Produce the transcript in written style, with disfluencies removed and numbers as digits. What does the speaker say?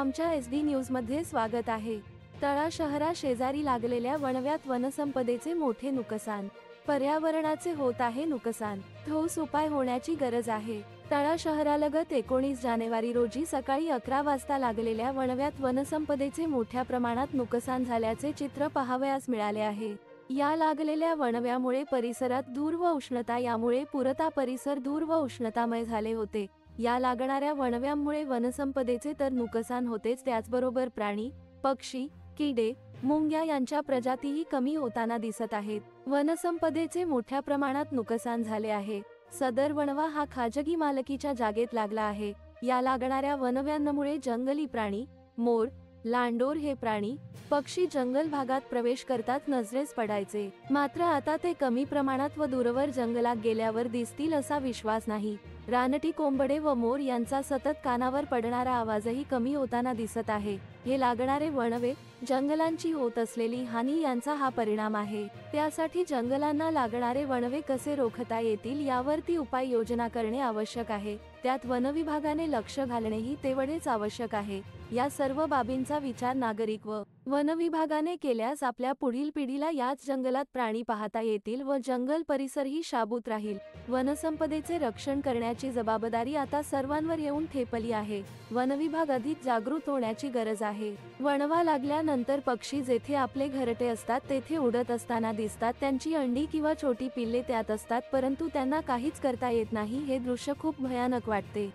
आमच्या SD न्यूजमध्ये स्वागत आहे। तळा शहरा शेजारी लागलेल्या वणव्यात वनसंपदेचे मोठे नुकसान, पर्यावरणाचे होत आहे नुकसान, ठोस उपाय होण्याची गरज आहे। तळा शहरालगत 19 जानेवारी रोजी सकाळी 11 वाजता लागलेल्या वणव्यात वनसंपदेचे मोठ्या प्रमाणात नुकसान झाल्याचे चित्र पाहावयास मिळाले आहे। या लागलेल्या वणव्यामुळे परिसरात धूर व उष्णता, यामुळे पुरता परिसर धूर व उष्णतामय झाले होते। या लागणाऱ्या वणव्यामुळे वनसंपदेचे तर नुकसान होतेच, त्याचबरोबर प्राणी, पक्षी, किडे, मुंग्या यांच्या प्रजातीही कमी होताना दिसत आहेत। वनसंपदेचे मोठ्या प्रमाणात नुकसान झाले आहे। सदर वणवा हा खाजगी मालकीच्या जागेत लागला आहे। या लागणाऱ्या वणव्यांमुळे जंगली प्राणी, मोर, लांडोर हे प्राणी, पक्षी जंगल भागात प्रवेश करतात नजरेस पडायचे, मात्र आता ते कमी प्रमाणात व दूरवर जंगलात गेल्यावर दिसतील असा विश्वास नाही। रानटी कोंबडे व मोर यांचा सतत कानावर पडणारा आवाजही कमी होताना दिसत आहे। हे लागणारे वणवे, जंगलांची होत असलेली हानी यांचा हा परिणाम आहे। त्यासाठी जंगलांना लागणारे वणवे कसे रोखता येतील यावरती उपाययोजना करणे आवश्यक आहे। त्यात वनविभागाने लक्ष घालणेही तेवढेच आवश्यक आहे। या सर्व बाबींचा विचार नागरिक व वनविभागाने केल्यास आपल्या पुढील पिढीला याच जंगलात प्राणी पाहता येतील व जंगल परिसरही शाबूत राहील। वनसंपदेचे रक्षण करण्याची जबाबदारी आता सर्वांवर येऊन ठेपली आहे। वनविभाग अधिक जागृत होण्याची गरज आहे। वणवा लागल्यानंतर पक्षी जेथे आपले घरटे असतात तेथे उडत असताना दिसतात, त्यांची अंडी किंवा छोटी पिल्ले त्यात असतात, परंतु त्यांना काहीच करता येत नाही। हे दृश्य खूप भयानक वाटते।